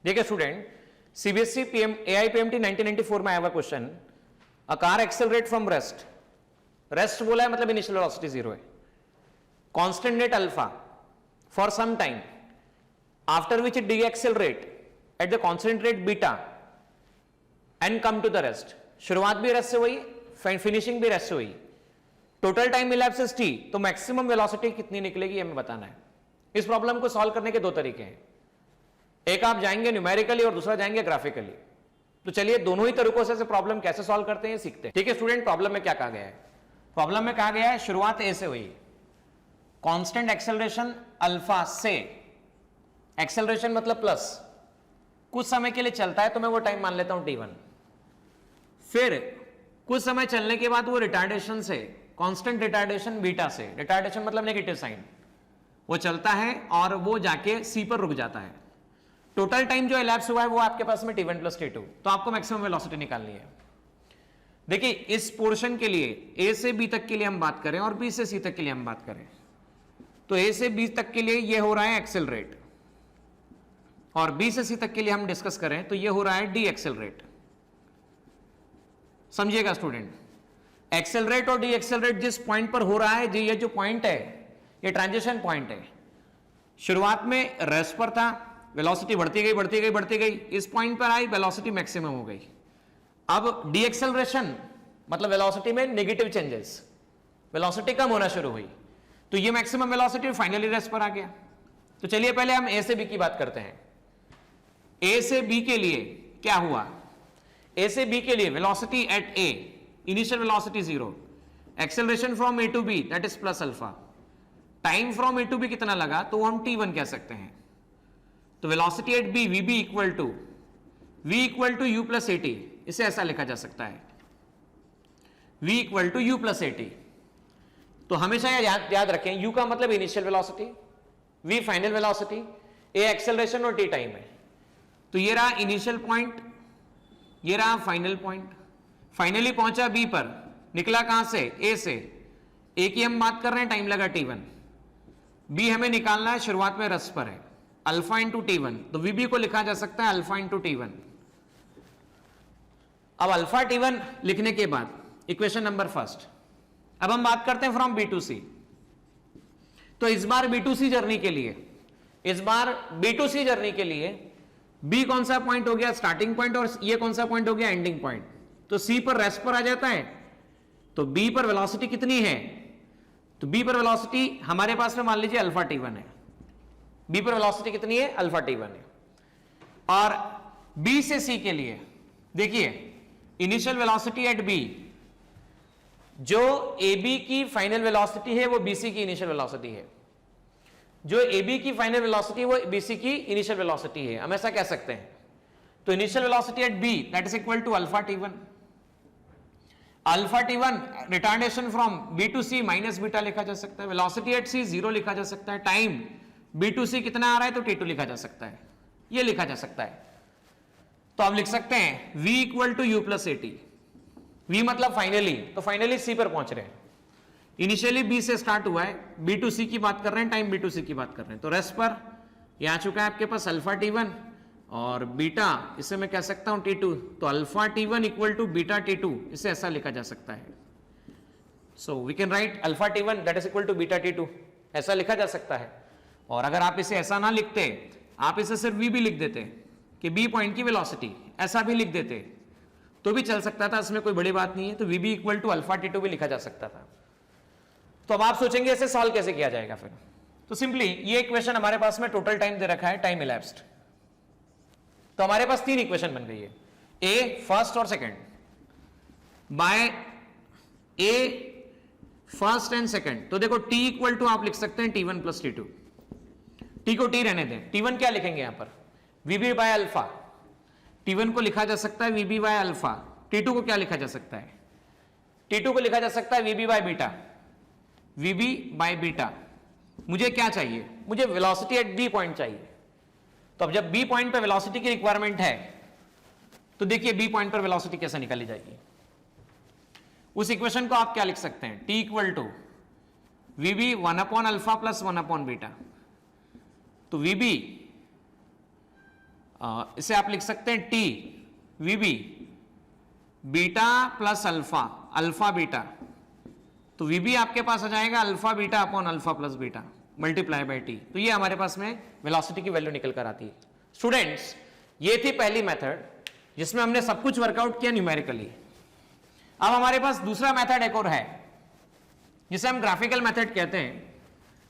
देखिए student, CBSE PM AIPMT 1994 में आया हुआ question, a car accelerate from rest, rest बोला है मतलब इनिशियल वेलोसिटी जीरो है, constant net alpha for some time after which it decelerate at the constant rate beta and come to the rest. शुरुआत भी rest से हुई, finishing भी rest से हुई, टोटल टाइम इलैप्सेस टी, तो मैक्सिमम वेलोसिटी कितनी निकलेगी हमें बताना है। इस प्रॉब्लम को सॉल्व करने के दो तरीके हैं, एक आप जाएंगे न्यूमेरिकली और दूसरा जाएंगे ग्राफिकली। तो चलिए दोनों ही तरीकों से प्रॉब्लम कैसे सॉल्व करते हैं सीखते हैं। ठीक है स्टूडेंट, प्रॉब्लम में क्या कहा गया है? प्रॉब्लम में कहा गया है शुरुआत ए से हुई, कांस्टेंट एक्सेलरेशन अल्फा से, एक्सेलरेशन मतलब प्लस, कुछ समय के लिए चलता है तो मैं वो टाइम मान लेता हूं t1, फिर कुछ समय चलने के बाद वो रिटार्डेशन से, कांस्टेंट रिटार्डेशन बीटा से, रिटार्डेशन मतलब नेगेटिव साइन, वो चलता है और वो जाके c पर रुक जाता है। टोटल टाइम जो इलैप्स हुआ है वो आपके पास में t1 प्लस t2, तो आपको मैक्सिमम वेलोसिटी निकालनी है। देखिए इस पोर्शन के लिए a से b तक के लिए हम बात करें और b से c तक के लिए हम बात करें, तो a से b तक के लिए ये हो रहा है एक्सेलरेट, और b से c तक के लिए हम डिस्कस करें तो ये हो रहा है डी एक्सेलरेट। समझिएगा स्टूडेंट, एक्सेलरेट और डी एक्सेलरेट जिस पॉइंट पर हो रहा है, ये जो पॉइंट है ये ट्रांजिशन पॉइंट है। शुरुआत में रेस्ट पर था, वेलोसिटी बढ़ती गई बढ़ती गई बढ़ती गई, इस पॉइंट पर आई, वेलोसिटी मैक्सिमम हो गई। अब डी एक्सेलरेशन मतलब वेलोसिटी में नेगेटिव चेंजेस, वेलोसिटी कम होना शुरू हुई, तो ये मैक्सिमम वेलोसिटी फाइनली रेस्ट पर आ गया। तो चलिए पहले हम ए से बी की बात करते हैं। ए से बी के लिए क्या हुआ? ए से बी के लिए velocity at A, initial velocity zero, acceleration from A to B that is plus alpha, time from A to B कितना लगा तो हम t1 कह सकते हैं। तो velocity at B VB equal to U plus A T, इसे ऐसा लिखा जा सकता है v equal to U plus A T. तो हमेशा याद रखें, u का मतलब initial velocity, v final velocity, a acceleration और t टाइम है। तो ये रहा इनिशियल पॉइंट, ये रहा फाइनल पॉइंट, फाइनली पहुंचा b पर, निकला कहां से? a से, a की हम बात कर रहे हैं, टाइम लगा t1, b हमें निकालना है, शुरुआत में रेस्ट पर है, अल्फा इंटू t1, तो vb को लिखा जा सकता है अल्फा इंटू t1। अब अल्फा t1 लिखने के बाद इक्वेशन नंबर फर्स्ट, अब हम बात करते हैं फ्रॉम b टू c। तो इस बार b टू c जर्नी के लिए, इस बार b टू c जर्नी के लिए b कौन सा पॉइंट हो गया? स्टार्टिंग पॉइंट, और ये कौन सा पॉइंट हो गया? Ending point. तो c पर रेस्ट पर आ जाता है, तो b पर वेलोसिटी कितनी है? तो b पर वेलोसिटी हमारे पास में मान लीजिए अल्फा t1 है, b पर वेलोसिटी कितनी है? अल्फा t1 है। और b से c के लिए देखिए इनिशियल वेलोसिटी एट b, जो ab की फाइनल वेलोसिटी है वो bc की इनिशियल वेलोसिटी है, जो ab की फाइनल वेलोसिटी वो bc की इनिशियल वेलोसिटी है, हम ऐसा कह सकते हैं। तो initial velocity at b that is equal to alpha t1, alpha t1 retardation from b to c minus beta लिखा जा सकता है, वेलोसिटी एट c जीरो लिखा जा सकता है, टाइम b टू c कितना आ रहा है तो t2 लिखा जा सकता है, ये लिखा जा सकता है। तो आप लिख सकते हैं v equal to U plus A T, v मतलब फाइनली, तो फाइनली c पर पहुंच रहे हैं, इनिशियली b से स्टार्ट हुआ है, b टू c की बात कर रहे हैं, टाइम b टू c की बात कर रहे हैं, तो रेस्ट पर ये आ चुका है आपके पास अल्फा t1 और बीटा, इसे मैं कह सकता हूं t2, तो alpha t1 equal to beta t2, इसे ऐसा लिखा जा सकता है। So we can write alpha t1 that is equal to beta t2, ऐसा लिखा जा सकता है। और अगर आप इसे ऐसा ना लिखते, आप इसे सिर्फ v भी लिख देते कि b पॉइंट की वेलोसिटी, ऐसा भी लिख देते तो भी चल सकता था, इसमें कोई बड़ी बात नहीं है। तो vb equal to alpha t2 भी लिखा जा सकता था। तो अब आप सोचेंगे इसे सॉल्व कैसे किया जाएगा फिर? तो सिंपली ये इक्वेशन हमारे पास में टोटल टाइम दे रखा है, टाइम इलैप्स्ड, तो हमारे पास तीन इक्वेशन बन गई है, ए फर्स्ट और second, by A first and second. तो देखो t इक्वल टू आप लिख सकते हैं t1 प्लस t2, t को t रहने दें, t1 क्या लिखेंगे यहां पर? vb बाय अल्फा, t1 को लिखा जा सकता है vb बाय अल्फा, t2 को क्या लिखा जा सकता है? t2 को लिखा जा सकता है vb by beta, vb by beta. मुझे क्या चाहिए? मुझे वेलोसिटी एट b पॉइंट चाहिए। तो अब जब b पॉइंट पर वेलोसिटी की रिक्वायरमेंट है, तो देखिए b पॉइंट पर वेलोसिटी कैसे निकाली जाएगी। उस इक्वेशन को आप क्या लिख सकते हैं? t equal to vb 1 upon alpha plus 1 upon beta. तो vb इसे आप लिख सकते हैं T VB beta plus alpha, alpha beta, तो वीबी आपके पास आ जाएगा alpha beta upon alpha plus beta multiply by T. तो ये हमारे पास में वेलोसिटी की वैल्यू निकल कर आती है। स्टूडेंट्स, ये थी पहली मेथड जिसमें हमने सब कुछ वर्कआउट किया न्यूमेरिकली। अब हमारे पास दूसरा मेथड एक और है जिसे हम ग्राफिकल मेथड कहते हैं,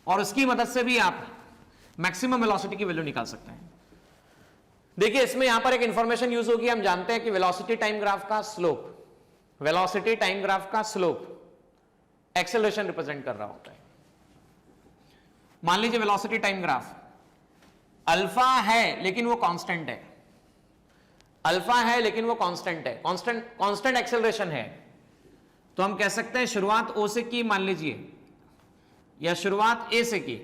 और उसकी मदद से भी आप मैक्सिमम वेलोसिटी की वैल्यू निकाल सकते हैं। देखिए, इसमें यहां पर एक इंफॉर्मेशन यूज होगी। हम जानते हैं कि वेलोसिटी टाइम ग्राफ का स्लोप, वेलोसिटी टाइम ग्राफ का स्लोप एक्सेलरेशन रिप्रेजेंट कर रहा होता है। मान लीजिए वेलोसिटी टाइम ग्राफ अल्फा है लेकिन वो कांस्टेंट है, अल्फा है लेकिन वो कांस्टेंट है, कांस्टेंट एक्सेलरेशन है। तो हम कह सकते हैं शुरुआत ओ से की मान लीजिए, या शुरुआत ए से की,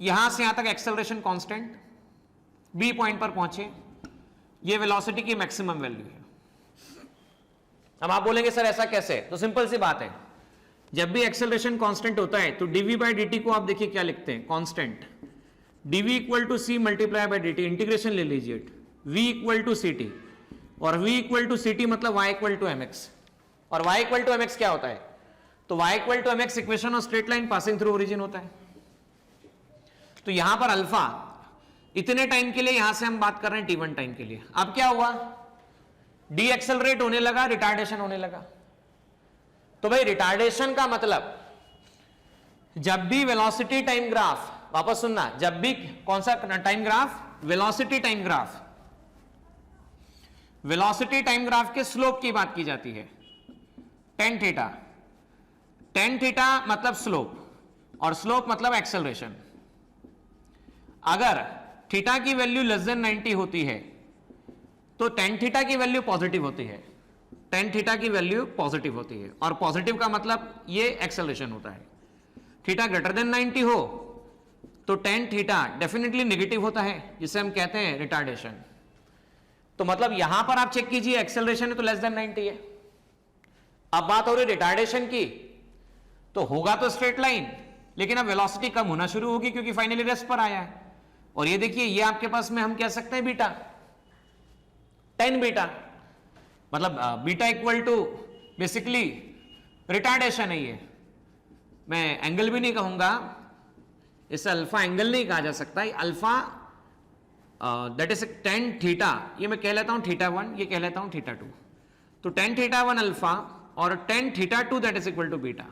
यहां से यहां तक एक्सेलरेशन कांस्टेंट, बी पॉइंट पर पहुंचे, ये वेलोसिटी की मैक्सिमम वैल्यू है। अब आप बोलेंगे सर ऐसा कैसे? तो सिंपल सी बात है, जब भी एक्सेलरेशन कांस्टेंट होता है तो dv बाई dt को आप देखिए क्या लिखते हैं, constant, dv equal to C multiply by dt, integration ले लीजिए, v इक्वल टू ct, और v इक्वल टू ct मतलब y इक्वल टू mx, और y इक्वल टू mx क्या होता है? तो y equal to mx equation of straight line passing through origin होता है। तो यहां पर अल्फा इतने टाइम के लिए, यहां से हम बात कर रहे हैं t1 टाइम के लिए। अब क्या हुआ? डी एक्सेलरेट होने लगा, रिटार्डेशन होने लगा। तो भाई रिटार्डेशन का मतलब, जब भी वेलोसिटी टाइम ग्राफ, वापस सुनना, जब भी कौन सा time graph? Velocity time graph, velocity time graph के स्लोप की बात की जाती है, टेन थीटा, टेन थीटा मतलब स्लोप, और स्लोप मतलब एक्सेलरेशन। अगर थीटा की वैल्यू लेस देन 90 होती है तो टेन थीटा की वैल्यू पॉजिटिव होती है, टेन थीटा की वैल्यू पॉजिटिव होती है, और पॉजिटिव का मतलब ये एक्सेलरेशन होता है। थीटा ग्रेटर देन 90 हो तो टेन थीटा डेफिनेटली नेगेटिव होता है, जिसे हम कहते हैं रिटार्डेशन। तो मतलब यहां पर आप चेक कीजिए, एक्सेलरेशन है तो लेस देन 90 है। अब बात हो रही रिटार्डेशन की, तो होगा तो स्ट्रेट लाइन, लेकिन अब वेलोसिटी कम होना शुरू होगी क्योंकि फाइनली रेस्ट पर आया है। और ये देखिए, ये आपके पास में हम कह सकते हैं बीटा, 10 बीटा, मतलब beta equal to basically retardation है। ये मैं एंगल भी नहीं कहूंगा, इसे अल्फा एंगल नहीं कहा जा सकता, अल्फा दैट इज 10 थीटा, ये मैं कह लेता हूं थीटा 1, ये कह लेता हूं थीटा 2। तो 10 थीटा 1 अल्फा और 10 theta 2 that is equal to beta.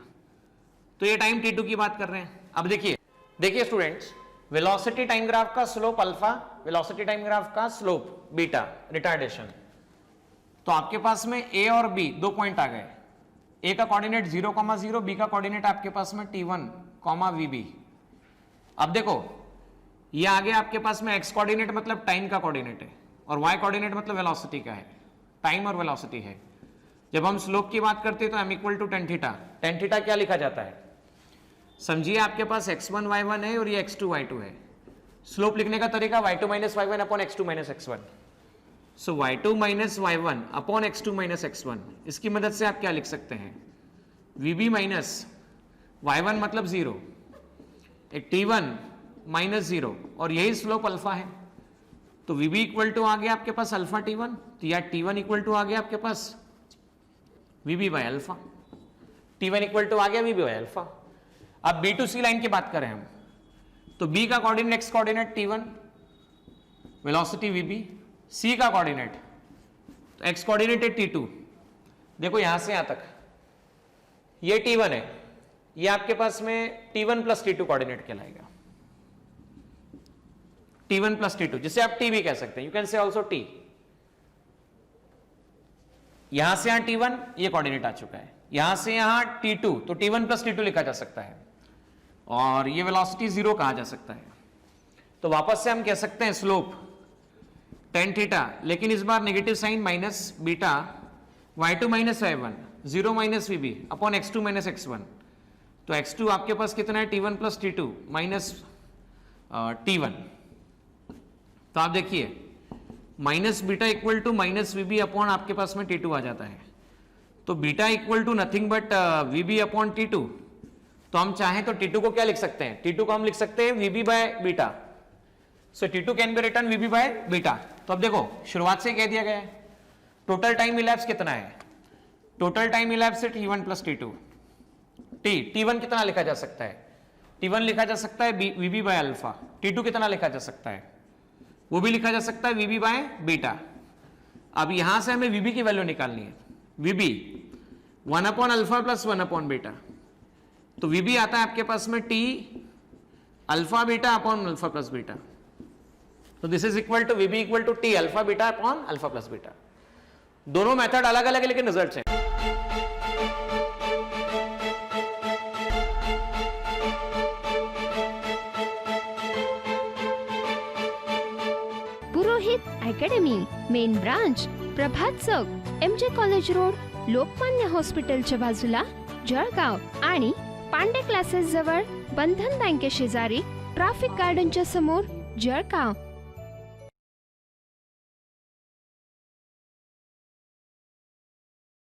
तो ये टाइम t2 की बात कर रहे हैं। अब देखिए स्टूडेंट्स, वेलोसिटी टाइम ग्राफ का slope alpha, velocity time graph का स्लोप बीटा, रिटार्डेशन। तो आपके पास में a और b दो पॉइंट आ गए, a का कोऑर्डिनेट 0,0, b का कोऑर्डिनेट आपके पास में t1, vb। अब देखो, ये आगे आपके पास में x कोऑर्डिनेट मतलब टाइम का कोऑर्डिनेट है, और y कोऑर्डिनेट मतलब वेलोसिटी का है, टाइम और वेलोसिटी है। जब हम स्लोप की बात करते हैं तो m equal to ten theta, ten theta क्या लिखा जाता है? समझिए आपके पास x1 y1 है और ये x2 y2 है। स्लोप लिखने का तरीका y2 minus y1 upon x2 minus x1। सो y2 minus y1 upon x2 minus x1, इसकी मदद से आप क्या लिख सकते हैं? vb माइनस y1 मतलब 0, एक t1 माइनस 0, और यही स्लोप अल्फा है। तो vb इक्वल टू आ गया आपके पास अल्फा t1, तो या t1 इक्वल टू आ गया आपके पास vb by alpha, t1 equal to आ गया vb बाय अल्फा। अब B2C लाइन की बात करें हम, तो B का coordinate x coordinate t1, velocity vb, C का कोऑर्डिनेट, तो x कोऑर्डिनेट है t2। देखो यहां से यहां तक ये t1 है, ये आपके पास में t1 प्लस t2 कोऑर्डिनेट कहलाएगा, t1 प्लस t2, जिसे आप t भी कह सकते हैं, you can say also t। यहां से यहां t1, ये कोऑर्डिनेट आ चुका है, यहां से यहां t2, तो t1 प्लस t2 लिखा जा सकता है, और ये वेलोसिटी 0 कहा जा सकता है। तो वापस से हम कह सकते हैं स्लोप टेन थीटा, लेकिन इस बार negative sign minus beta y2 minus y1, 0 minus vb upon x2 minus x1। तो x2 आपके पास कितना है? t1 plus t2 minus t1। तो आप देखिए minus beta equal to minus vb upon आपके पास में t2 आ जाता है। तो beta equal to nothing but vb upon t2। तो हम चाहें तो t2 को क्या लिख सकते हैं? t2 को हम लिख सकते हैं vb by beta, so T2 can be return VB by beta. तो अब देखो शुरुआत से कह दिया गया है टोटल टाइम इलैप्स कितना है, टोटल टाइम इलैप्स है T1 प्लस T2। T1 कितना लिखा जा सकता है, T1 लिखा जा सकता है VB बाय अल्फा। T2 कितना लिखा जा सकता है, वो भी लिखा जा सकता है VB बाय बीटा। अब यहां से हमें VB की वैल्यू निकालनी है, VB 1 upon alpha plus 1 upon beta. तो VB आता है आपके पास में T alpha beta upon alpha plus beta. तो this is equal to VB equal to T alpha beta upon alpha plus beta. दोनों मेथड अलग अलग है लेकिन रिजल्ट है। Purohit academy, main branch Prabhat Chowk, MJ college road, Lokmanya हॉस्पिटलच्या बाजूला, जळगाव आणि पांडे क्लासेस जवळ, बंधन बँके शेजारी, ट्रॅफिक गार्डनच्या समोर, जळगाव।